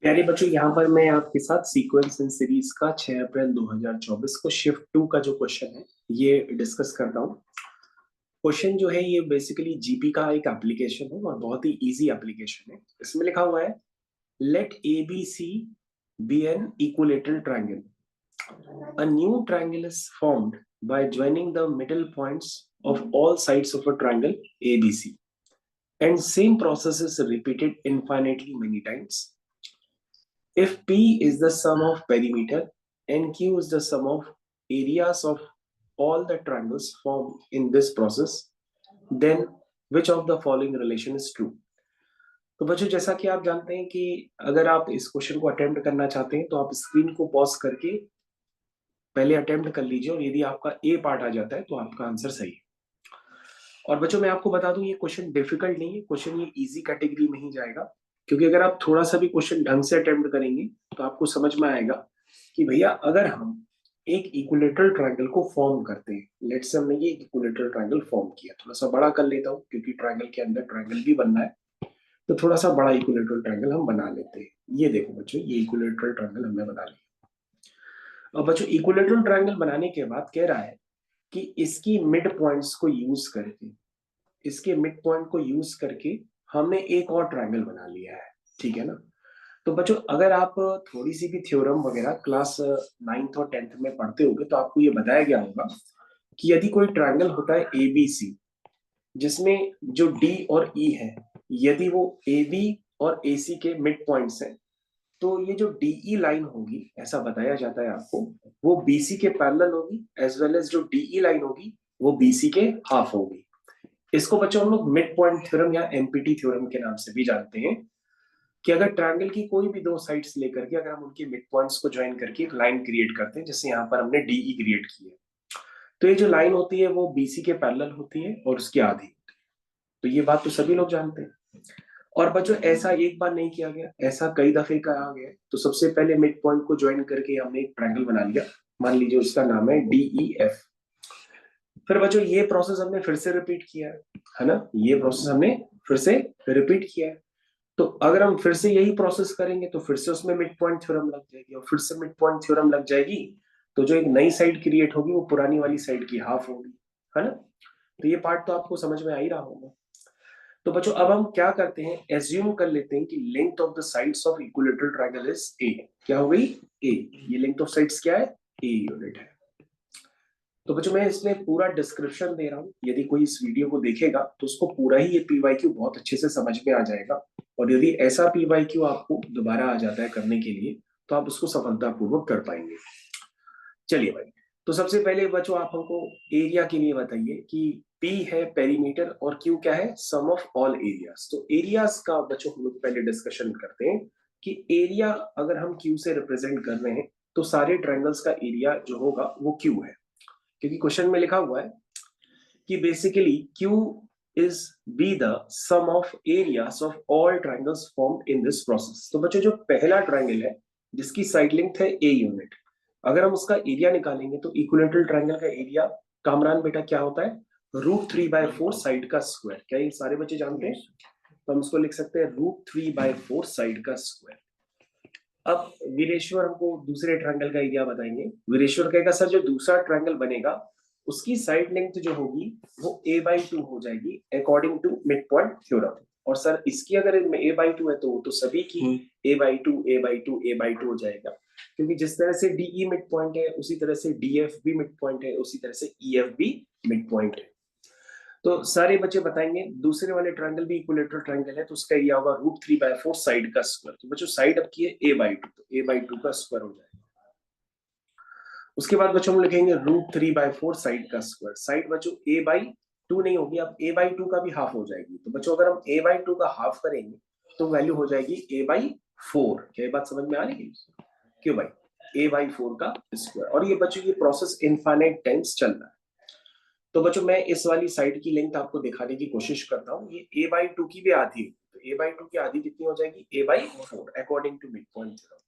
प्यारे बच्चों, यहाँ पर मैं आपके साथ सीक्वेंस इन सीरीज का 6 अप्रैल 2024 को शिफ्ट 2 का जो क्वेश्चन है ये डिस्कस करता हूँ। क्वेश्चन जो है ये बेसिकली जीपी का एक एप्लीकेशन है और बहुत ही इजी एप्लीकेशन है। इसमें लिखा हुआ है let A B C be an equilateral triangle. A new triangle is formed by joining the middle points of all sides of a triangle ABC. And same process is repeated infinitely many times. If P is the sum of perimeter and Q is the sum of areas of all the triangles formed in this process, then which of the following relation is true? तो बच्चों, जैसा कि आप जानते हैं कि अगर आप इस क्वेश्चन को अटेम्प्ट करना चाहते हैं तो आप स्क्रीन को पॉज करके पहले अटेम्प्ट कर लीजिए और यदि आपका ए पार्ट आ जाता है तो आपका आंसर सही है। और बच्चों, मैं आपको बता दूं ये क्वेश्चन डिफिकल्ट नहीं है, क्वेश्चन ये इजी कैटेगरी में ही जाएगा। क्योंकि अगर आप थोड़ा सा भी क्वेश्चन ढंग से अटेम्प्ट करेंगे तो आपको समझ में आएगा कि भैया अगर हम एक इक्विलेटरल ट्रायंगल को फॉर्म करते हैं, लेट्स से हमने ये इक्विलेटरल ट्रायंगल फॉर्म किया, थोड़ा सा बड़ा कर लेता हूँ क्योंकि ट्रायंगल के अंदर ट्रायंगल भी बनना है, तो थोड़ा सा बड़ा इक्विलेटरल ट्रायंगल हम बना लेते हैं। ये देखो बच्चों, ये इक्विलेटरल ट्रायंगल हमने बना लिया। अब बच्चों, इक्विलेटरल ट्रायंगल बनाने के बाद कह रहा है कि इसकी मिड पॉइंट्स को यूज करके, इसके मिड पॉइंट को यूज करके हमने एक और ट्रायंगल बना लिया है। ठीक है ना? तो बच्चों, अगर आप थोड़ी सी भी थ्योरम वगैरह क्लास 9th और 10th में पढ़ते होंगे तो आपको ये बताया गया होगा कि यदि कोई ट्रायंगल होता है ए बी सी, जिसमें जो डी और ई है, यदि वो ए बी और ए सी के मिड पॉइंट्स हैं, तो ये जो डीई लाइन होगी, ऐसा बताया जाता है आपको, वो बीसी के पैरेलल होगी, एज वेल एज जो डीई लाइन होगी वो बीसी के हाफ होगी। इसको बच्चों हम लोग मिड पॉइंट थ्योरम या एमपीटी थ्योरम के नाम से भी जानते हैं कि अगर ट्रायंगल की कोई भी दो साइड्स लेकर के अगर हम उनके मिड पॉइंट्स को ज्वाइन करके एक लाइन क्रिएट करते हैं, जैसे यहाँ पर हमने डीई क्रिएट की है, तो ये जो लाइन होती है वो बीसी के पैरेलल होती है और उसकी आधी होती है। तो ये बात तो सभी लोग जानते हैं। और बच्चों, ऐसा एक बार नहीं किया गया, ऐसा कई दफे कहा गया। तो सबसे पहले मिड पॉइंट को ज्वाइन करके हमने एक ट्रायंगल बना लिया, मान लीजिए उसका नाम है डीईएफ। फिर बच्चों, ये प्रोसेस हमने फिर से रिपीट किया है ना, ये प्रोसेस हमने फिर से रिपीट किया है। तो अगर हम फिर से यही प्रोसेस करेंगे तो फिर से उसमें मिड पॉइंट थ्योरम लग जाएगी, और फिर से मिड पॉइंट थ्योरम लग जाएगी, तो जो एक नई साइड क्रिएट होगी वो पुरानी वाली साइड की हाफ होगी, है ना? तो ये पार्ट तो आपको समझ में आ ही रहा होगा। तो बच्चों, अब हम क्या करते हैं, एज्यूम कर लेते हैं कि length of the sides of equilateral triangle is a. क्या हो गई? ए। ये लेंथ ऑफ साइड्स क्या है? ए यूनिट है। तो बच्चों, मैं इसमें पूरा डिस्क्रिप्शन दे रहा हूँ, यदि कोई इस वीडियो को देखेगा तो उसको पूरा ही ये पीवाईक्यू बहुत अच्छे से समझ में आ जाएगा। और यदि ऐसा पीवाईक्यू आपको दोबारा आ जाता है करने के लिए तो आप उसको सफलतापूर्वक कर पाएंगे। चलिए भाई, तो सबसे पहले बच्चों आप हमको एरिया के लिए बताइए कि P है पेरीमीटर और Q क्या है? सम ऑफ ऑल एरियाज। तो एरियाज का बच्चों हम लोग पहले डिस्कशन करते हैं कि एरिया अगर हम Q से रिप्रेजेंट कर रहे हैं तो सारे ट्रायंगल्स का एरिया जो होगा वो Q है, क्योंकि क्वेश्चन में लिखा हुआ है कि basically Q is be the sum of areas of all triangles formed in this process। तो बच्चों, जो पहला ट्रायंगल है जिसकी साइड लेंथ है a यूनिट, अगर हम उसका एरिया निकालेंगे तो इक्विलेटरल ट्रायंगल का एरिया कामरान बेटा क्या होता है? √3/4 साइड का स्क्वायर। क्या ये सारे बच्चे जानते हैं? तो हम उसको लिख सकते हैं √3/4 साइड का स्क्वायर। अब वीरेश्वर हमको दूसरे ट्रायंगल का एरिया बताएंगे। वीरेश्वर कहेगा सर जो दूसरा ट्रायंगल बनेगा उसकी साइड लेंथ जो होगी वो a/2 हो जाएगी according to mid point theorem. और सर इसकी अगर a/2 है तो वो तो सभी की a/2 a/2 a/2 हो जाएगा, क्योंकि जिस तरह से डीई मिड पॉइंट है उसी तरह से डीएफ भी मिड पॉइंट है, उसी तरह से ईएफ भी मिड पॉइंट है। तो सारे बच्चे बताएंगे दूसरे वाले ट्रायंगल भी इक्विलेटरल ट्रायंगल है तो उसका एरिया होगा √3/4 साइड का स्क्वायर। तो बच्चों साइड अब की है a/2, तो a/2 का स्क्वायर हो जाएगा। उसके बाद बच्चों हम लिखेंगे √3/4 साइड का स्क्वायर। साइड बच्चों a/2 नहीं होगी, अब a/2 का भी हाफ हो जाएगी। तो बच्चों अगर हम a/2 का हाफ करेंगे तो वैल्यू हो जाएगी a/4। क्या ये बात समझ में आ रही है? क्यों भाई? a/4 का स्क्वायर। और ये बच्चों ये प्रोसेस इनफाइनाइट टाइम्स चल रहा है। तो बच्चों मैं इस वाली साइड की लेंथ आपको दिखाने की कोशिश करता हूँ, ये a/2 की भी आधी, तो a/2 की आधी कितनी हो जाएगी? a/4 according to mid point theorem.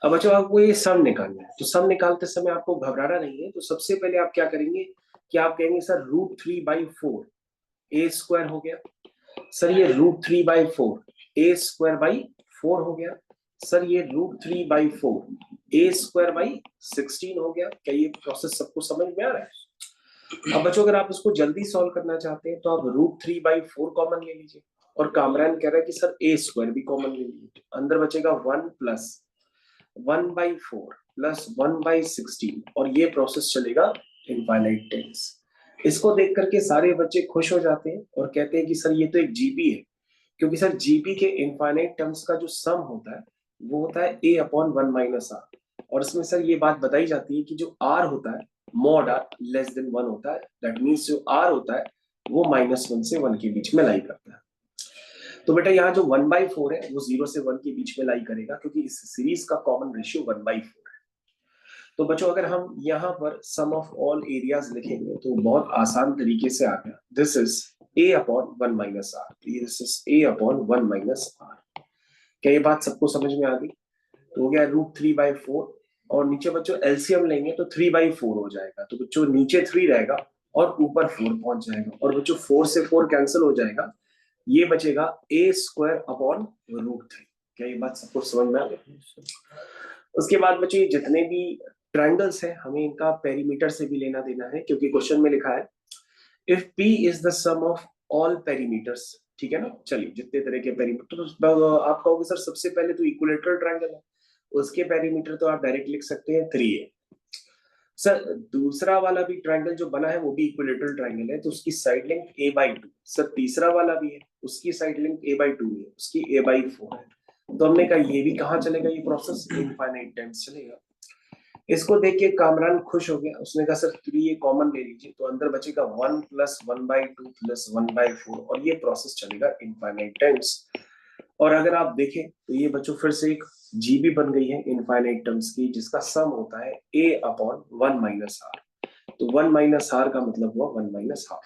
अब बच्चों आपको ये सम निकालना है, तो सम निकालते समय आपको घबराना नहीं है। तो सबसे पहले आप क्या करेंगे कि आप कहेंगे सर √3/4 a स्क्वायर हो गया। सर ये √3/4 a स्क्वायर बाई 4 हो गया। सर ये √3/4 a स्क्वायर बाई 16 हो गया। क्या ये प्रोसेस सबको समझ में आ रहा है? अब बच्चों अगर आप इसको जल्दी सॉल्व करना चाहते हैं तो आप √3/4 कॉमन ले लीजिए, और कामरान कह रहा है कि सर a स्क्वायर भी कॉमन ले लीजिए। अंदर बचेगा 1 प्लस 1/4 प्लस 1/16, और ये प्रोसेस चलेगा इनफाइनाइट टाइम्स। इसको देख करके सारे बच्चे खुश हो जाते हैं और कहते हैं कि सर ये तो एक जीपी है, क्योंकि सर जीपी के इनफाइनाइट टर्म्स का जो सम होता है वो होता है a/1 माइनस आर। और इसमें सर ये बात बताई जाती है कि जो r होता है मॉड r लेस देन 1 होता है। दैट मीन्स जो r होता है वो -1 से 1 के बीच में लाई करता है। तो बेटा यहाँ जो 1/4 है वो 0 से 1 के बीच में लाई करेगा, क्योंकि इस सीरीज का कॉमन रेशियो 1/4 है। तो बच्चों अगर हम यहाँ पर सम ऑफ ऑल एरियाज लिखेंगे तो बहुत आसान तरीके से आ गया। This is a/1 minus R, this is a/1 minus R. क्या ये बात सबको समझ में आ गई? तो हो गया √3/4, और नीचे बच्चों एलसीएम लेंगे तो 3/4 हो जाएगा। तो बच्चों नीचे 3 रहेगा और ऊपर 4 पहुंच जाएगा, और बच्चों 4 से 4 कैंसिल हो जाएगा, ये बचेगा a² / √3। क्या ये बात सबको समझ में आ गई? उसके बाद बच्चों ये जितने भी ट्रायंगल्स हैं हमें इनका पेरीमीटर से भी लेना देना है, क्योंकि क्वेश्चन में लिखा है if P is the sum of all perimeters. ठीक है ना? चलिए जितने तरह के पेरीमीटर, तो आप कहोगे सर सबसे पहले तो इक्विलेटरल ट्रायंगल है, उसके पेरीमीटर तो आप डायरेक्ट लिख सकते हैं 3a। सर दूसरा वाला भी ट्रायंगल जो बना है वो भी इक्विलेटरल ट्रायंगल है, तो उसकी साइड लेंथ a/2। सर तीसरा वाला भी है, उसकी साइड लेंथ a/2 है, उसकी a/4 है। तो हमने कहा ये भी कहाँ चलेगा, ये प्रोसेस इनफाइनाइट टाइम्स चलेगा। इसको देख के कामरान खुश हो गया, उसने कहा सर 3 कॉमन ले लीजिए, तो अंदर बचेगा 1 प्लस 1/2 प्लस 1/4, और ये प्रोसेस चलेगा इनफाइनाइट टाइम्स। और अगर आप देखें तो ये बच्चों फिर से एक जीबी बन गई है इनफाइनाइट टर्म्स की, जिसका सम होता है a/1 माइनस आर। तो 1 माइनस आर का मतलब हुआ 1 माइनस हाफ।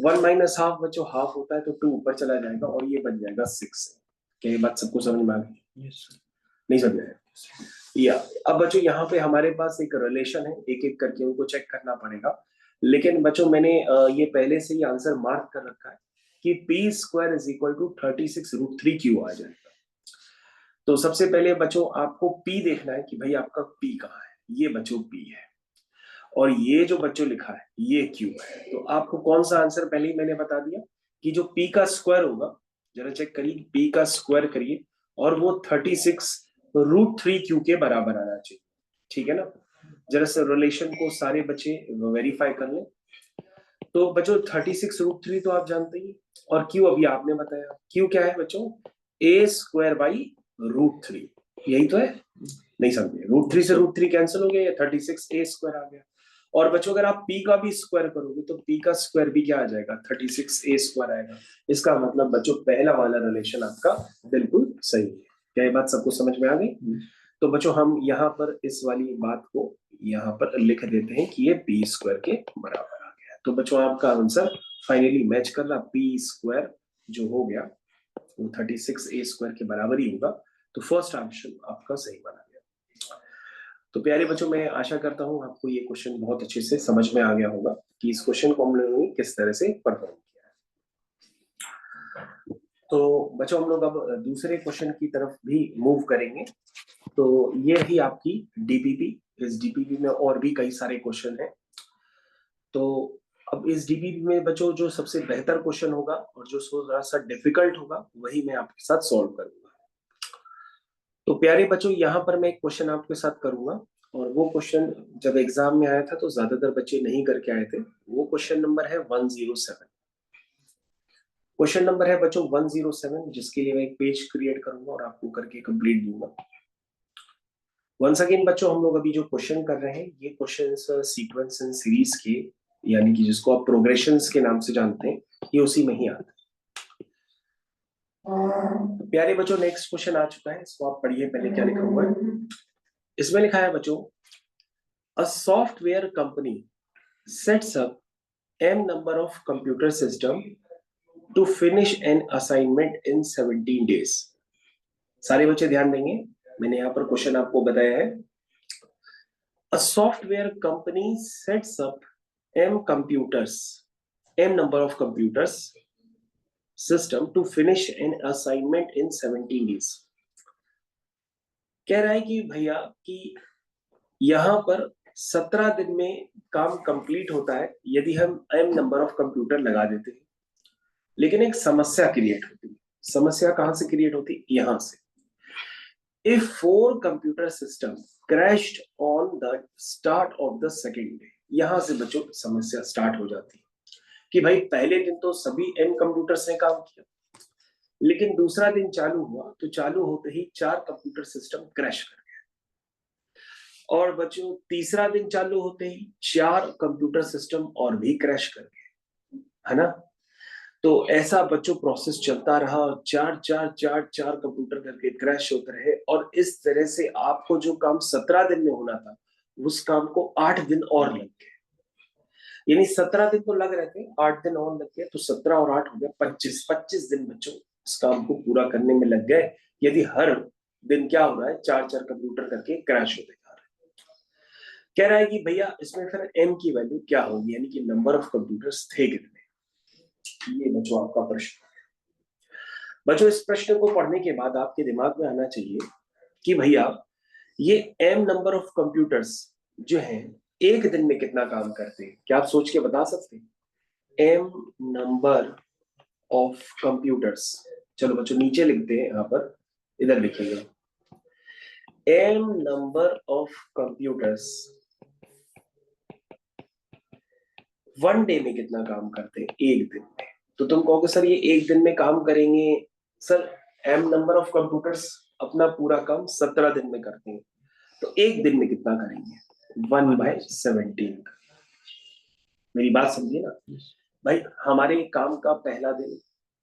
1 माइनस हाफ बच्चों हाफ होता है, तो 2 ऊपर चला जाएगा और ये बन जाएगा 6। क्या ये बात सबको समझ में आ गई? नहीं समझ आया? या अब बच्चों यहाँ पे हमारे पास एक रिलेशन है, एक एक करके उनको चेक करना पड़ेगा। लेकिन बच्चों मैंने ये पहले से ही आंसर मार्क कर रखा है कि p² = 36√3 आ जाएगा। तो सबसे पहले बच्चों आपको p देखना है कि भाई आपका p कहाँ है। ये बच्चों p है, और ये जो बच्चों लिखा है ये q है। तो आपको कौन सा आंसर पहले ही मैंने बता दिया कि जो p का स्क्वायर होगा, जरा चेक करिए, p का स्क्वायर करिए और वो 36√3q के बराबर आना चाहिए। ठीक है ना? जरा से रिलेशन को सारे बच्चे वेरीफाई कर लें। तो बच्चों 36√3 तो आप जानते ही, और q अभी आपने बताया। q क्या है बच्चों? a² / √3। यही तो है, नहीं समझे? √3 से √3 कैंसिल हो गया, या 36a² आ गया। और बच्चों अगर आप p का भी स्क्वायर करोगे तो p का स्क्वायर भी क्या आ जाएगा? 36a² आएगा। इसका मतलब बच्चों पहला वाला रिलेशन आपका बिल्कुल सही है। क्या ये बात सबको समझ में आ गई? तो बच्चों हम यहाँ पर इस वाली बात को यहाँ पर लिख देते हैं कि ये p² के बराबर आ गया। तो बच्चों आपका आंसर फाइनली मैच कर रहा, p² जो हो गया वो 36a² के बराबर ही होगा। तो फर्स्ट ऑप्शन आपका सही बना गया। तो प्यारे बच्चों मैं आशा करता हूँ आपको ये क्वेश्चन बहुत अच्छे से समझ में आ गया होगा कि इस क्वेश्चन को हम लोगों ने किस तरह से परफॉर्म किया है। तो बच्चों हम लोग अब दूसरे क्वेश्चन की तरफ भी मूव करेंगे। तो ये रही आपकी डीपीपी। इस डीपीपी में और भी कई सारे क्वेश्चन हैं। तो अब इस डीपीपी में बच्चों जो सबसे बेहतर क्वेश्चन होगा और जो थोड़ा सा डिफिकल्ट होगा वही मैं आपके साथ सॉल्व करूंगा। तो प्यारे बच्चों यहाँ पर मैं एक क्वेश्चन आपके साथ करूंगा, और वो क्वेश्चन जब एग्जाम में आया था तो ज्यादातर बच्चे नहीं करके आए थे। वो क्वेश्चन नंबर है 107। क्वेश्चन नंबर है बच्चों 107, जिसके लिए मैं एक पेज क्रिएट करूंगा और आपको करके कंप्लीट दूंगा। वंस अगेन बच्चों हम लोग अभी जो क्वेश्चन कर रहे हैं ये क्वेश्चंस सीक्वेंस एंड सीरीज के, यानी कि जिसको आप प्रोग्रेशंस के नाम से जानते हैं, ये उसी में ही आता है। प्यारे बच्चों नेक्स्ट क्वेश्चन आ चुका है, इसको आप पढ़िए पहले क्या लिखा हुआ है। इसमें लिखा है बच्चों, a software company sets up m number of computer system to finish an assignment in 17 days। सारे बच्चे ध्यान देंगे, मैंने यहाँ पर क्वेश्चन आपको बताया है। A software company sets up m number of computers system to finish an assignment in 17 days। कह रहा है कि भैया कि यहाँ पर 17 दिन में काम कंप्लीट होता है यदि हम m नंबर ऑफ कंप्यूटर लगा देते हैं, लेकिन एक समस्या क्रिएट होती है। समस्या कहां से क्रिएट होती है? यहां से। If four computer system crashed on the start of the second day, यहां से बच्चों समस्या स्टार्ट हो जाती है कि भाई पहले दिन तो सभी m कंप्यूटर्स ने काम किया, लेकिन दूसरा दिन चालू हुआ तो चालू होते ही 4 कंप्यूटर सिस्टम क्रैश कर गए, और बच्चों तीसरा दिन चालू होते ही 4 कंप्यूटर सिस्टम और भी क्रैश कर गए, है ना। तो ऐसा बच्चों प्रोसेस चलता रहा, चार चार चार चार कंप्यूटर करके क्रैश होते रहे, और इस तरह से आपको जो काम 17 दिन में होना था उस काम को 8 दिन और लग गए। यानी 17 दिन तो लग रहे थे, 8 दिन और लग गए, तो 17 और 8 हो गए 25 दिन बच्चों इस काम को पूरा करने में लग गए। यदि हर दिन क्या हो रहा है, 4 कंप्यूटर करके क्रैश होते जा रहे हैं। कह रहा है कि भैया इसमें फिर एम की वैल्यू क्या होगी, यानी कि नंबर ऑफ कंप्यूटर्स थे कितने। ये बच्चों आपका प्रश्न। बच्चों इस प्रश्न को पढ़ने के बाद आपके दिमाग में आना चाहिए कि भैया ये m नंबर ऑफ कंप्यूटर्स जो हैं एक दिन में कितना काम करते हैं, क्या आप सोच के बता सकते हैं? m नंबर ऑफ कंप्यूटर्स, चलो बच्चों नीचे लिखते हैं, यहां पर इधर लिखिएगा, m number of computers one day में कितना काम करते हैं एक दिन में। तो तुम कहोगे सर ये एक दिन में काम करेंगे, sir m number of computers अपना पूरा काम 17 दिन में करते हैं, तो एक दिन में कितना करेंगे? 1/17। मेरी बात समझिए ना भाई, हमारे काम का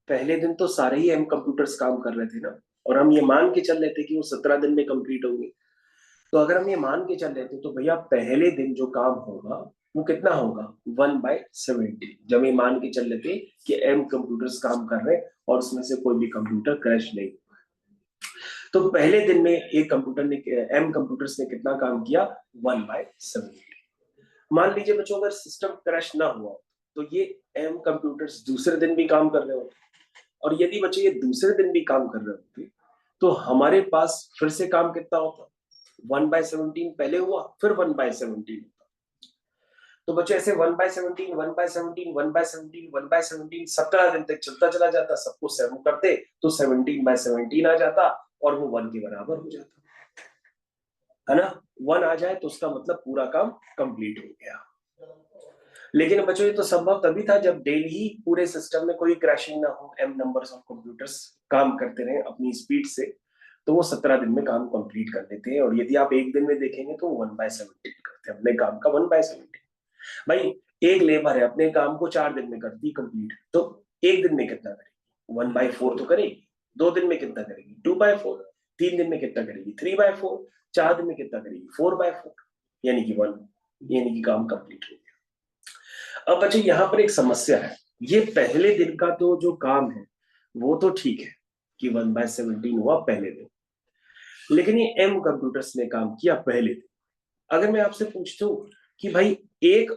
पहले दिन तो सारे ही एम कंप्यूटर्स काम कर रहे थे ना, और हम ये मान के चल रहे थे कि वो 17 दिन में कंप्लीट होंगे। तो अगर हम ये मान के चल रहे थे तो भैया पहले दिन जो काम होगा वो कितना होगा? 1/17। जब ये मान के चल रहे थे कि एम कंप्यूटर्स काम कर रहे हैं और उसमें से कोई भी कंप्यूटर क्रैश नहीं, तो पहले दिन में एक कंप्यूटर ने एम कंप्यूटर्स ने कितना काम किया? 1/17। मान लीजिए बच्चों अगर सिस्टम क्रैश ना हुआ तो ये एम कंप्यूटर्स दूसरे दिन भी काम कर रहे होते, और यदि बच्चे ये दूसरे दिन भी काम कर रहे होते तो हमारे पास फिर से काम कितना होता? 1/17 पहले हुआ, फिर 1/17 होता। तो बच्चे ऐसे 1/17 1/17 1/17 1/17 17 दिन तक चलता चला जाता, सबको सेवन करते तो 17/17 आ जाता और वो 1 के बराबर हो जाता, है ना। 1 आ जाए तो उसका मतलब पूरा काम कंप्लीट हो गया। लेकिन बच्चों ये तो संभव तभी था जब डेली ही पूरे सिस्टम में कोई क्रैशिंग ना हो, एम नंबर्स ऑफ कंप्यूटर्स काम करते रहे अपनी स्पीड से, तो वो 17 दिन में काम कंप्लीट कर देते हैं। और यदि आप एक दिन में देखेंगे तो 1/17 करते हैं अपने काम का, 1/17। भाई एक लेबर है अपने काम को 4 दिन में करती कंप्लीट, तो एक दिन में कितना करेगी? 1/4 तो करेगी। 2 दिन में कितना करेगी? 2/4। 3 दिन में कितना करेगी? 3/4। 4 दिन में कितना करेगी? 4/4, यानी कि 1, यानी कि काम कंप्लीट हो गया। अब बच्चे यहाँ पर एक समस्या है, ये पहले दिन का तो जो काम है वो तो ठीक है कि 1/17 हुआ पहले दिन, लेकिन ये एम कंप्यूटर्स ने काम किया पहले दिन। अगर मैं आपसे पूछता हूँ कि भाई एक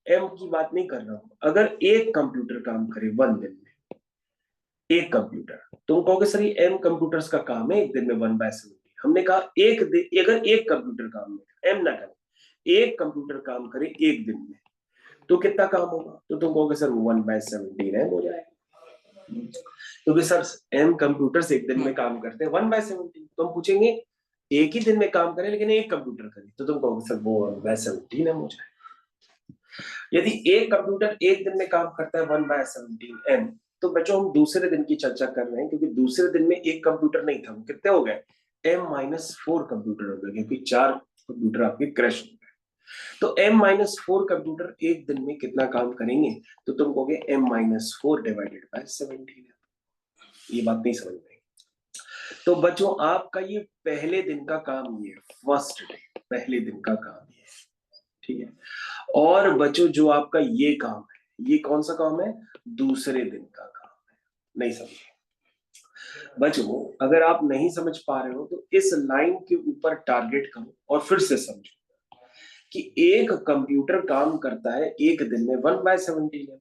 एम की बात नहीं कर रहा हूं, अगर एक कंप्यूटर काम करे 1 दिन में, एक कंप्यूटर, तुम कहोगे सर ये एम कंप्यूटर्स का काम है एक दिन में 1/17। हमने कहा एक दिन, अगर एक कंप्यूटर काम में एम ना करे, एक कंप्यूटर काम करे एक दिन में तो कितना काम होगा? तो तुम कहोगे सर 1/17 एम हो जाएगा, क्योंकि सर एम कंप्यूटर्स एक दिन में काम करते हैं 1/17। तो हम पूछेंगे एक ही दिन में काम करे लेकिन एक कंप्यूटर करे, तो तुम कहोगे सर वो 1/17 एम हो जाएगा। यदि एक कंप्यूटर एक दिन में काम करता है 1/17 एम, तो बच्चों हम दूसरे दिन की चर्चा कर रहे हैं, क्योंकि दूसरे दिन में एक कंप्यूटर नहीं था, वो कितने हो गए? m-4 कंप्यूटर हो गए, क्योंकि 4 कंप्यूटर आपके क्रैश हो गए। तो m-4 कंप्यूटर एक दिन में कितना काम करेंगे? तो तुम कहोगे m-4 डिवाइडेड बाय 17। ये बात नहीं समझ में? तो बच्चों आपका ये पहले दिन का काम, ये फर्स्ट डे पहले दिन का काम ये, ठीक है। और बच्चों जो आपका ये काम है, ये कौन सा काम है? दूसरे दिन का काम है। नहीं समझे बच्चों? अगर आप नहीं समझ पा रहे हो तो इस लाइन के ऊपर टारगेट करो और फिर से समझो कि एक कंप्यूटर काम करता है एक दिन में 1/17 है,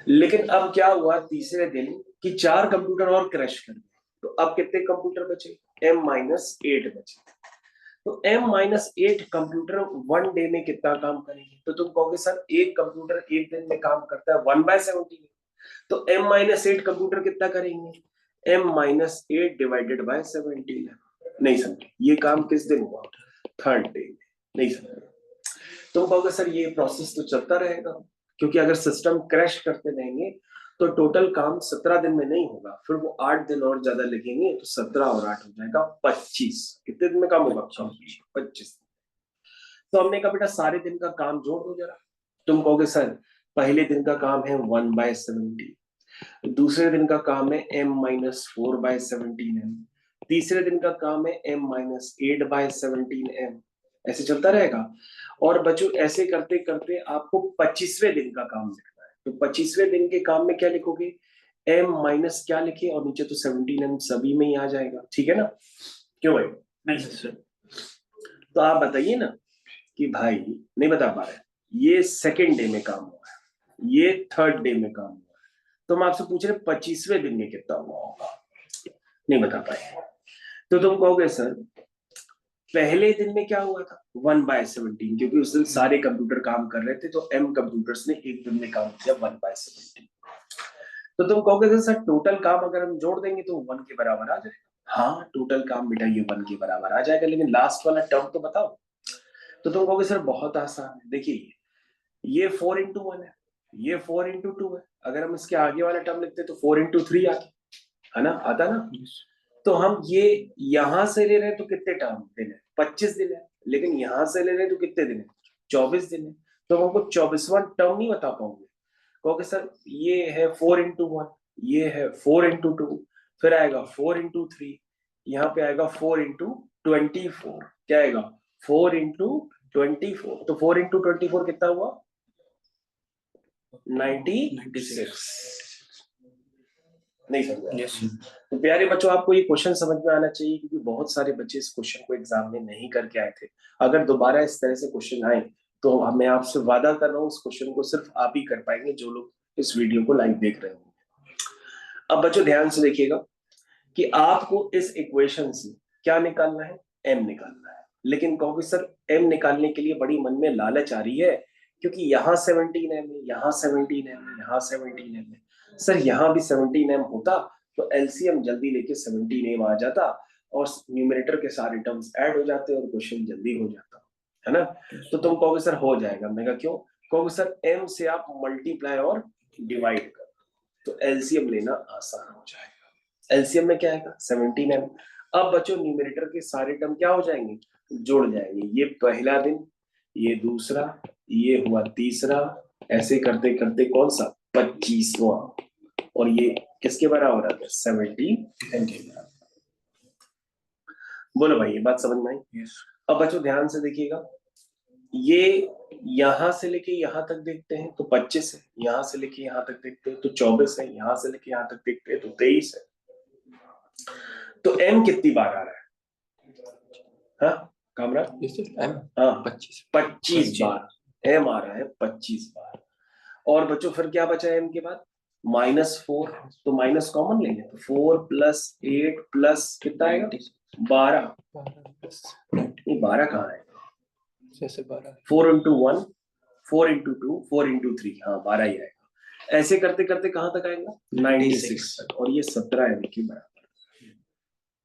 लेकिन अब क्या हुआ तीसरे दिन कि 4 कंप्यूटर और क्रैश कर गए, तो अब कितने कंप्यूटर बचे, m-8 बचे। तो m-8 कंप्यूटर 1 डे में कितना काम करेंगे, तो तुम कहोगे सर एक कंप्यूटर एक दिन में काम करता है 1/17, तो m-8 कंप्यूटर कितना करेंगे, m-8 डिवाइडेड बाय 17 है। नहीं समझे, ये काम किस दिन हुआ, थर्ड डे में। नहीं समझे, तुम कहोगे सर ये प्रोसेस तो चलता रहेगा, क्योंकि अगर सिस्टम क्रैश करते रहेंगे तो टोटल काम 17 दिन में नहीं होगा, फिर वो 8 दिन और ज्यादा लगेंगे, तो 17 और 8 हो जाएगा 25। कितने दिन में काम होगा, 25। तो हमने कहा बेटा सारे दिन का काम जोड़ दो जरा। तुम कहोगे सर पहले दिन का काम है 1/17, दूसरे दिन का काम है m-4/17m, तीसरे दिन का काम है m-8/17m, ऐसे चलता रहेगा। और बच्चों ऐसे करते करते आपको 25वें दिन का काम लिखना है, तो 25वें दिन के काम में क्या लिखोगे, m माइनस क्या लिखे और नीचे तो 17m सभी में ही आ जाएगा, ठीक है ना, क्यों भाई। नहीं सर। तो आप बताइए ना कि भाई नहीं बता पा रहे, ये सेकेंड डे में काम हुआ है, ये थर्ड डे में काम हुआ है, तो हम आपसे पूछ रहे 25वें दिन में कितना हुआ होगा, नहीं बता पाए। तो तुम कहोगे सर पहले दिन में क्या हुआ था 1/17, क्योंकि उस दिन सारे कंप्यूटर काम कर रहे थे, तो m कंप्यूटर्स ने एक दिन में काम किया 1/17। तो तुम कहोगे सर टोटल काम अगर हम जोड़ देंगे तो 1 के बराबर आ जाएगा। हाँ टोटल काम बेटा ये 1 के बराबर आ जाएगा, लेकिन लास्ट वाला टर्म तो बताओ। तो तुम कहोगे सर बहुत आसान है, देखिए ये 4x1 है, ये 4x2 है, अगर हम इसके आगे वाला टर्म लिखते तो 4x3 आता है ना, आता ना। तो हम ये यहां से ले रहे हैं तो कितने टर्म दिन है, 25 दिन है, लेकिन यहां से ले रहे हैं तो कितने दिन है, 24 दिन है। तो हम हमको 24वां टर्म नहीं बता पाओगे, कहोगे सर ये है 4x1, ये है 4x2, फिर आएगा 4x3, यहाँ पे आएगा 4x24, क्या आएगा 4x24, तो 4x24 कितना हुआ 96। नहीं समझा। yes. तो प्यारे बच्चों आपको ये क्वेश्चन समझ में आना चाहिए, क्योंकि बहुत सारे बच्चे इस क्वेश्चन को एग्जाम में नहीं करके आए थे। अगर दोबारा इस तरह से क्वेश्चन आए तो मैं आपसे वादा कर रहा हूँ इस क्वेश्चन को सिर्फ आप ही कर पाएंगे, जो लोग इस वीडियो को लाइव देख रहे होंगे। अब बच्चों ध्यान से देखिएगा कि आपको इस इक्वेशन से क्या निकालना है, m निकालना है। लेकिन कहोगे सर m निकालने के लिए बड़ी मन में लालच आ रही है, क्योंकि यहाँ 17m है, यहाँ 17m है, यहाँ 17m है। सर यहाँ भी 17m होता तो एलसीएम जल्दी लेके 17m आ जाता और न्यूमरेटर के सारे टर्म्स ऐड हो जाते और क्वेश्चन जल्दी हो जाता, है ना। तो तुम कहोगे सर हो जाएगा, मैं कहा क्यों, कहोगे सर m से आप मल्टीप्लाई और डिवाइड कर तो एलसीएम लेना आसान हो जाएगा। एलसीएम में क्या आएगा 17m। अब बच्चों न्यूमरेटर के सारे टर्म क्या हो जाएंगे, जुड़ जाएंगे, ये पहला दिन, ये दूसरा, ये हुआ तीसरा, ऐसे करते करते कौन सा 25वां, और ये किसके बराबर आता है 17 के बराबर। बोलो भाई ये बात समझ में आई। अब बच्चों ध्यान से देखिएगा, ये यहां से लेके यहां तक देखते हैं तो 25 है, यहां से लेके यहां तक देखते हैं तो 24 है, यहां से लेके यहां तक देखते हैं तो 23 है। तो m कितनी बार आ रहा है, हाँ कामरा, हाँ 25 बार m आ रहा है, 25 बार। और बच्चों फिर क्या बचा है m के बाद -4, तो माइनस कॉमन लेंगे तो 4 + 8 प्लस कितना आएगा 12, नहीं 12 कहाँ है, 4 × 1 4 × 2 4 × 3, हाँ 12 ही आएगा। ऐसे करते करते कहां तक आएगा 96 तक, और ये 17 m के बराबर।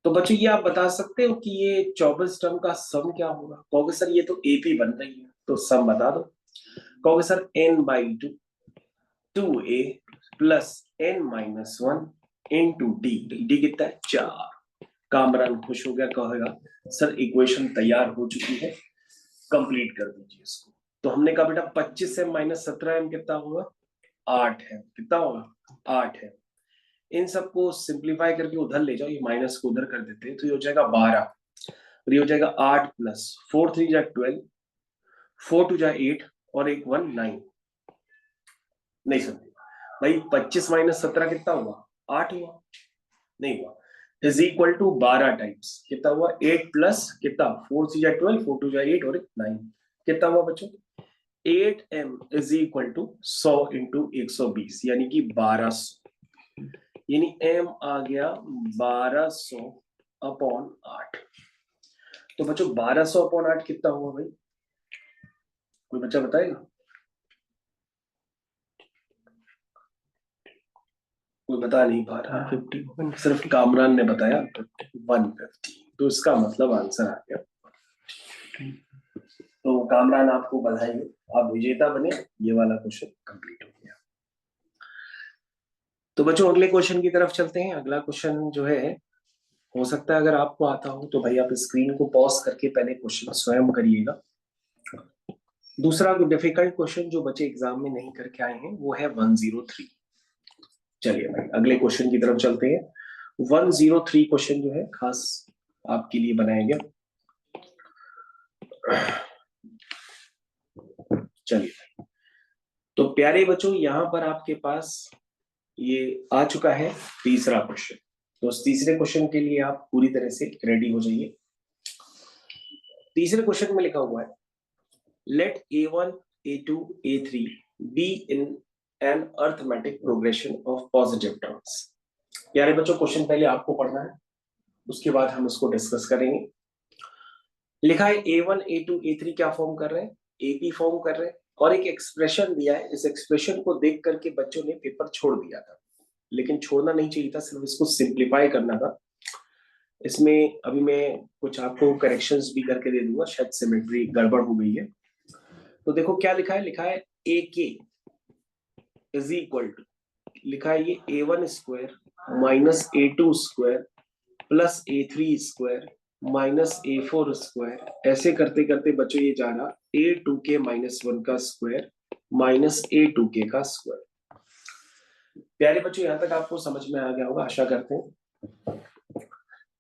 तो बच्चों ये आप बता सकते हो कि ये 24 टर्म का सम क्या होगा, कहोगे सर ये तो एपी बन रही है तो सम बता दो। कहोगे sir n/2 2a plus n-1 into d, d कितना है 4। कामरान खुश हो गया, कहेगा सर इक्वेशन तैयार हो चुकी है, कंप्लीट कर दीजिए इसको। तो हमने कहा बेटा 25m - 17m कितना होगा 8 है, कितना होगा 8 है। इन सबको सिंप्लीफाई करके उधर ले जाओ, ये माइनस को उधर कर देते हैं तो ये हो जाएगा 12, और ये हो जाएगा 8 प्लस 4 3 जा 12, 4 2 जा 8 और 1 1 9। नहीं समझे भाई, 25 - 17 कितना हुआ 8 हुआ, नहीं हुआ, इज इक्वल टू 12 टाइम्स कितना हुआ 8 प्लस कितना 4 3 जा 12, 4 2 जा 8 और 9, कितना हुआ बच्चों 8m इज इक्वल टू 100 × 120, यानी कि 1200। यानी m आ गया 1200/8। तो बच्चों 1200/8 कितना हुआ भाई, कोई बच्चा बताएगा? कोई बता नहीं पा रहा। 150 सिर्फ कामरान ने बताया 150। तो इसका मतलब आंसर आ गया। तो कामरान आपको बधाई हो, आप विजेता बने। ये वाला क्वेश्चन कंप्लीट हो गया। तो बच्चों अगले क्वेश्चन की तरफ चलते हैं। अगला क्वेश्चन जो है, हो सकता है अगर आपको आता हो तो भाई आप स्क्रीन को पॉज करके पहले क्वेश्चन स्वयं करिएगा। दूसरा डिफिकल्ट क्वेश्चन जो बच्चे एग्जाम में नहीं करके आए हैं वो है 103। चलिए भाई अगले क्वेश्चन की तरफ चलते हैं। 103 क्वेश्चन जो है खास आपके लिए बनाया गया। चलिए भाई, तो प्यारे बच्चों यहां पर आपके पास ये आ चुका है तीसरा क्वेश्चन। तो उस तीसरे क्वेश्चन के लिए आप पूरी तरह से रेडी हो जाइए। तीसरे क्वेश्चन में लिखा हुआ है, late a1 a2 a3 be in an arithmetic progression of positive terms। प्यारे बच्चों क्वेश्चन पहले आपको पढ़ना है, उसके बाद हम इसको डिस्कस करेंगे। लिखा है a1 a2 a3 क्या फॉर्म कर रहे हैं, ap फॉर्म कर रहे हैं, और एक एक्सप्रेशन दिया है। इस एक्सप्रेशन को देख करके बच्चों ने पेपर छोड़ दिया था, लेकिन छोड़ना नहीं चाहिए था, सिर्फ इसको सिंप्लीफाई करना था। इसमें अभी मैं कुछ आपको करेक्शंस भी करके दे दूंगा, शायद सिमेट्री गड़बड़ हो गई है। तो देखो क्या लिखा है, लिखा है ए के इज इक्वल टू, लिखा है ये a1 square minus a2 square plus a3 square minus a4 square. ऐसे करते करते बच्चों ये जा रहा a2k माइनस 1 का स्क्वायर माइनस a2k का स्क्वायर। प्यारे बच्चों यहां तक आपको समझ में आ गया होगा, आशा करते हैं।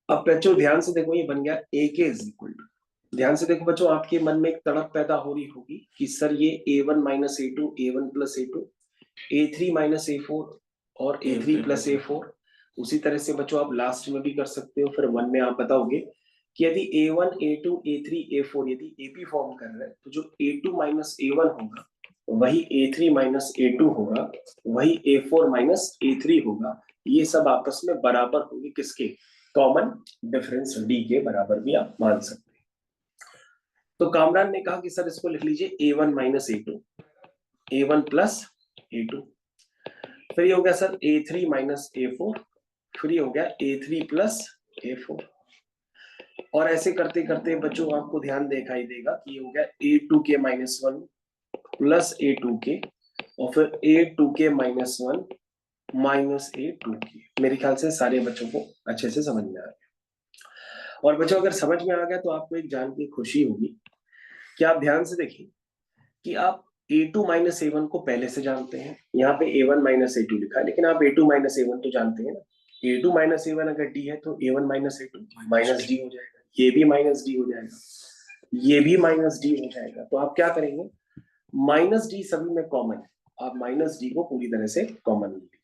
अब बच्चों ध्यान से देखो, ये बन गया ए के इज इक्वल टू, ध्यान से देखो बच्चों, आपके मन में एक तड़प पैदा हो रही होगी कि सर ये a1 minus a2, a1 plus a2, a3 minus a4 और a3 प्लस a4। उसी तरह से बच्चों आप लास्ट में भी कर सकते हो। फिर वन में आप बताओगे कि यदि a1 a2 a3 a4 यदि ap फॉर्म कर रहे हैं तो जो a2 माइनस a1 होगा वही a3 माइनस a2 होगा, वही a4 माइनस a3 होगा। ये सब आपस में बराबर होंगे किसके, कॉमन डिफरेंस डी के बराबर भी आप मान सकते हैं। तो कामरान ने कहा कि सर इसको लिख लीजिए a1 minus a2, a1 plus a2। फिर ये हो गया सर a3 माइनस a4, फिर ये हो गया a3 प्लस a4। और ऐसे करते करते बच्चों आपको ध्यान दिखाई देगा कि ये हो गया a2k माइनस 1 प्लस a2k और फिर a2k माइनस 1 माइनस a2k। मेरे ख्याल से सारे बच्चों को अच्छे से समझ में आ गया। और बच्चों अगर समझ में आ गया तो आपको एक जान की खुशी होगी कि आप ध्यान से देखिए कि आप a2 माइनस a1 को पहले से जानते हैं। यहाँ पे a1 माइनस a2 लिखा है, लेकिन आप a2 माइनस a1 तो जानते हैं ना। a2 माइनस a1 अगर d है तो a1 minus a2 minus d हो जाएगा, ये भी माइनस d हो जाएगा, ये भी माइनस d हो जाएगा। तो आप क्या करेंगे, माइनस d सभी में कॉमन है, आप माइनस d को पूरी तरह से कॉमन ले लीजिए।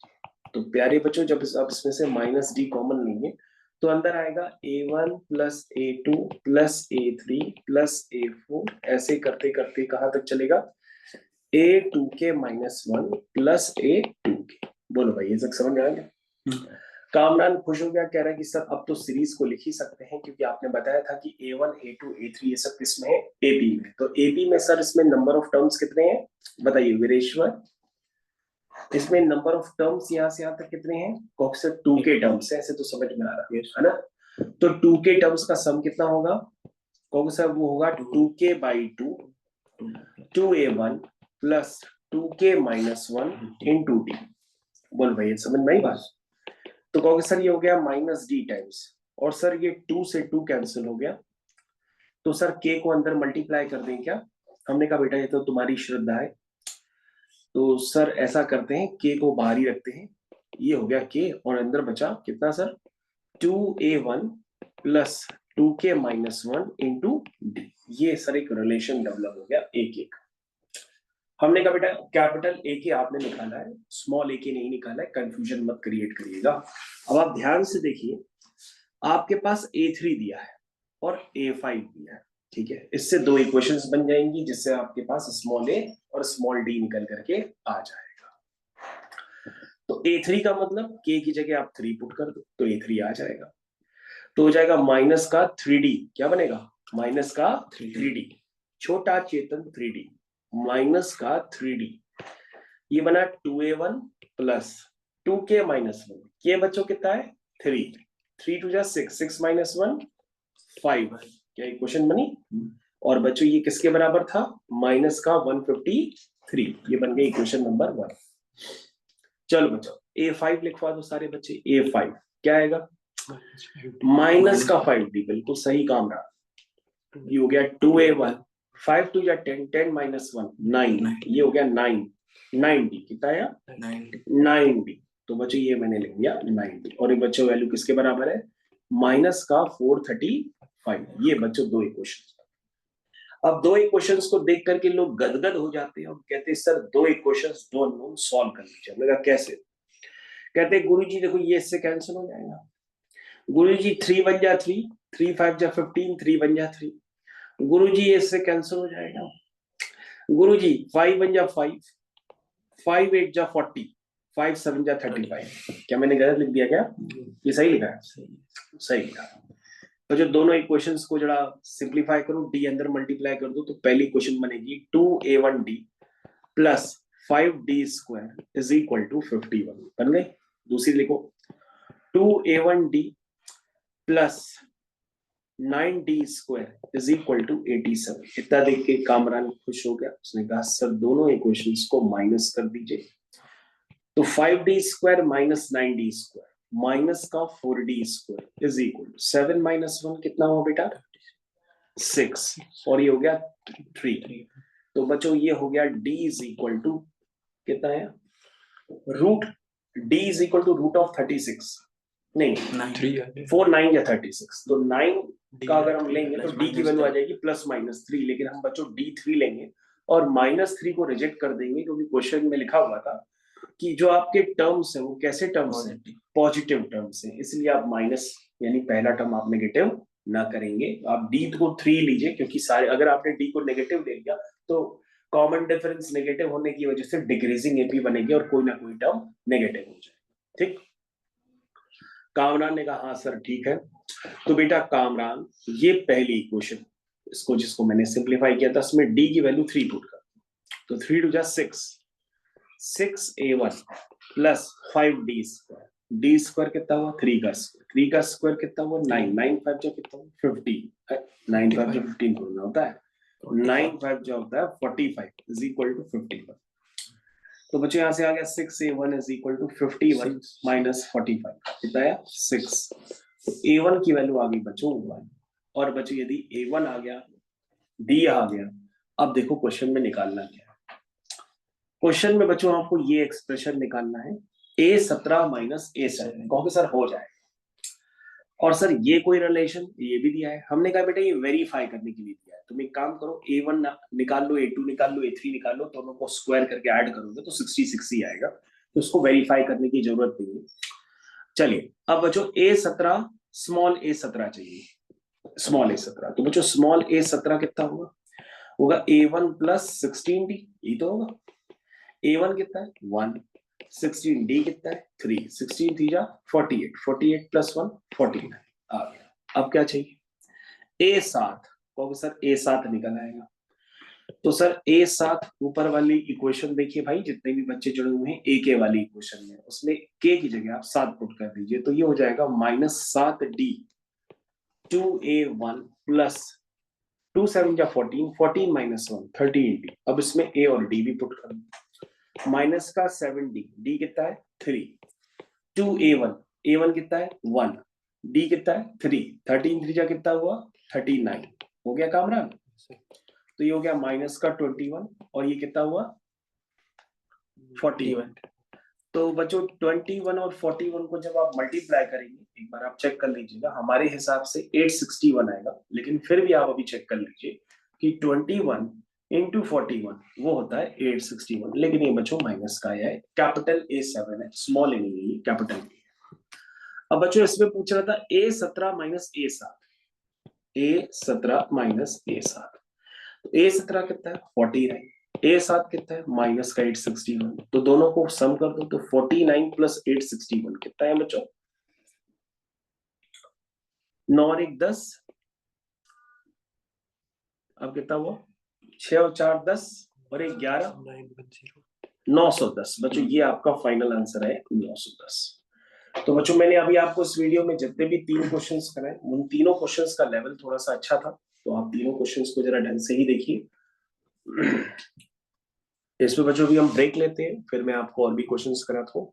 तो प्यारे बच्चों जब आप इसमें से माइनस d कॉमन लेंगे तो अंदर आएगा a1 plus a2 plus a3 plus a4। ऐसे करते करते कहां तक चलेगा, a2k माइनस 1 प्लस a2k। बोलो भाई ये सब समझ में आ गया? कामरान खुश हो गया, कह रहा है कि सर अब तो सीरीज को लिख ही सकते हैं, क्योंकि आपने बताया था कि a1 a2 a3 ये सब किसमें है, AP में। तो AP में सर इसमें नंबर ऑफ टर्म्स कितने हैं बताइए वीरेश्वर, इसमें नंबर ऑफ टर्म्स यहाँ से यहाँ तक कितने हैं, कॉक से 2k टर्म्स है, ऐसे तो समझ में आ रहा है ना। तो 2k टर्म्स का सम कितना होगा, कौन सा, वो होगा 2k by 2 2a1 plus 2k minus 1 into D. बोल भाई समझ में आई बात? तो कहोगे सर ये हो गया माइनस डी टाइम्स, और सर ये 2 से 2 कैंसिल हो गया, तो सर k को अंदर मल्टीप्लाई कर दें क्या? हमने कहा बेटा ये तो तुम्हारी श्रद्धा है, तो सर ऐसा करते हैं k को बाहर ही रखते हैं। ये हो गया k और अंदर बचा कितना sir, 2a1 plus 2k minus 1 into D. ये सर एक रिलेशन डेवलप हो गया एक एक। हमने कहा बेटा कैपिटल ए के आपने निकाला है, स्मॉल ए के नहीं निकाला है, कंफ्यूजन मत क्रिएट करिएगा। अब आप ध्यान से देखिए, आपके पास a3 दिया है और a5 दिया है, ठीक है। इससे दो इक्वेशंस बन जाएंगी जिससे आपके पास स्मॉल ए और स्मॉल डी निकल करके आ जाएगा। तो A3 का मतलब K की जगह आप 3 पुट कर दो तो A3 आ जाएगा। तो हो जाएगा माइनस का 3D, क्या बनेगा? माइनस का 3D, छोटा चेतन 3D, माइनस का 3D, ये बना 2A1 प्लस 2K माइनस 1, के बच्चों कितना है? 3, 3 2 जा 6, 6 माइनस 1 5, क्या इक्वेशन बनी? और बच्चों ये किसके बराबर था? माइनस का 153, ये बन गई इक्वेशन नंबर 1। चलो बच्चों A5 लिखवा दो सारे बच्चे। A5 क्या आएगा? माइनस का 5D, बिल्कुल सही काम रहा। ये हो गया 2A1, 5 2 जा 10, 10 माइनस 1 9, ये हो गया 9, 9D कितना आया? 9D। तो बच्चों ये मैंने लिख दिया 9D, और ये बच्चों वैल्यू किसके बराबर है? माइनस का 435। ये बच्चों दो इक्वेशन। अब दो इक्वेशंस को देख करके लोग गदगद हो जाते हैं और कहते हैं सर दो इक्वेशंस दो अननोन सॉल्व कर लीजिए। मैंने कहा कैसे? कहते हैं गुरुजी देखो ये इससे कैंसिल हो जाएगा। गुरुजी 3 1 जा 3, 3 5 जा 15, 3 1 जा 3। गुरुजी ये इससे कैंसिल हो जाएगा। गुरुजी 5 1 जा 5, 5 8 जा 40, 5 7 जा 35। क्या मैंने गलत लिख दिया क्या? ये सही लिखा है? सही लिखा। तो जो दोनों इक्वेशंस को जरा सिंप्लीफाई करो, डी अंदर मल्टीप्लाई कर दो तो पहली इक्वेशन बनेगी 2A1D plus 5D square is equal to 51, बन गई। दूसरी लिखो 2A1D plus 9D square is equal to 87। इतना देख के कामरान खुश हो गया, उसने कहा सर दोनों इक्वेशंस को माइनस कर दीजिए। तो 5D square minus 9D square minus का 4D square is equal to 7 minus 1 कितना हुआ बेटा? 6, और ये हो गया 3। तो बच्चों ये हो गया D इज इक्वल टू कितना है? Root D is equal to root of 36, नहीं 4 9 या 36। तो 9 का अगर हम लेंगे तो D की वैल्यू आ जाएगी प्लस माइनस 3, लेकिन हम बच्चों D3 लेंगे और माइनस 3 को रिजेक्ट कर देंगे क्योंकि क्वेश्चन में लिखा हुआ था कि जो आपके टर्म्स है वो कैसे टर्म्स हैं? पॉजिटिव टर्म्स हैं, इसलिए आप माइनस यानी पहला टर्म आप नेगेटिव ना करेंगे। आप डी को 3 लीजिए क्योंकि सारे, अगर आपने डी को नेगेटिव ले लिया तो कॉमन डिफरेंस नेगेटिव होने की वजह से डिक्रीजिंग एपी बनेगी और कोई ना कोई टर्म नेगेटिव हो जाए। ठीक, कामरान ने कहा हाँ सर ठीक है। तो बेटा कामरान ये पहली इक्वेशन इसको जिसको मैंने सिंप्लीफाई किया था उसमें डी की वैल्यू 3 पुट कर, तो 3 2 जा 6, 6A1 plus 5D square, D square कितना हुआ? 3 का स्क्वायर, 3 का स्क्वायर कितना हुआ? 9, 9 5 जो कितना हुआ? 15, 9 5 जो 15 बोलना होता है, 9 5 जो होता है 45 इज इक्वल टू 51। तो बच्चों यहाँ से आ गया 6A1 is equal to 51 minus 45, कितना है? 6। तो A1 की वैल्यू आ गई बच्चों 1, और बच्चों यदि A1 आ गया, D आ गया, अब देखो क्वेश्चन में निकालना क्या है। क्वेश्चन में बच्चों आपको ये एक्सप्रेशन निकालना है A17 माइनस A7, कहोगे सर हो जाए, और सर ये कोई रिलेशन ये भी दिया है। हमने कहा बेटा ये वेरीफाई करने के लिए दिया है, तुम एक काम करो A1 निकाल लो, A2 निकाल लो, A3 निकाल लो, दोनों को स्क्वायर करके ऐड करोगे तो 66 ही आएगा, तो उसको वेरीफाई करने की जरूरत नहीं है। चलिए अब बच्चों A17 स्मॉल A17 चाहिए, स्मॉल A17। तो बच्चों स्मॉल A17 कितना होगा? A1 प्लस 16D, ये तो होगा। A1 कितना है? 1, 16D कितना है? 3, 16 3 जा 48, 48 प्लस 1 49 आ गया। अब क्या चाहिए? A7, कहोगे सर A7 निकल आएगा। तो सर A7 ऊपर वाली इक्वेशन देखिए भाई, जितने भी बच्चे जुड़े हुए हैं AK वाली इक्वेशन में, उसमें K की जगह आप 7 पुट कर दीजिए, तो ये हो जाएगा माइनस 7D 2A1 प्लस 2 7 जा 14, 14 माइनस 1 13D। अब इसमें A और D भी पुट कर दो, माइनस का 7D, D कितना है? 3, 2A1, A1 कितना है? 1, D कितना है? 3, 13 3 जा कितना हुआ? 39, हो गया कामरान। तो ये हो गया माइनस का 21, और ये कितना हुआ? 41। तो बच्चों 21 और 41 को जब आप मल्टीप्लाई करेंगे, एक बार आप चेक कर लीजिएगा, हमारे हिसाब से 861 आएगा, लेकिन फिर भी आप अभी चेक कर लीजिए कि 21 इंटू 41 वो होता है 861, लेकिन ये बच्चों माइनस का है, कैपिटल A7 है, स्मॉल ए नहीं है, कैपिटल ए। अब बच्चों इसमें पूछ रहा था A17 minus A7, A17 minus A7, तो A17 कितना है? 49, ए साथ कितना है, माइनस का 861, तो दोनों को सम कर दो तो 49 प्लस 861 कितना है बच्चों, 9 और 1 10, अब कितना हुआ, 6 और 4 10 और 1 11, 910 बच्चों, ये आपका फाइनल आंसर है 910। तो बच्चों मैंने अभी आपको इस वीडियो में जितने भी 3 क्वेश्चंस कराए, उन तीनों क्वेश्चंस का लेवल थोड़ा सा अच्छा था, तो आप तीनों क्वेश्चंस को जरा ढंग से ही देखिए। इसमें बच्चों भी हम ब्रेक लेते हैं, फिर मैं आपको और भी क्वेश्चंस कराता हूँ।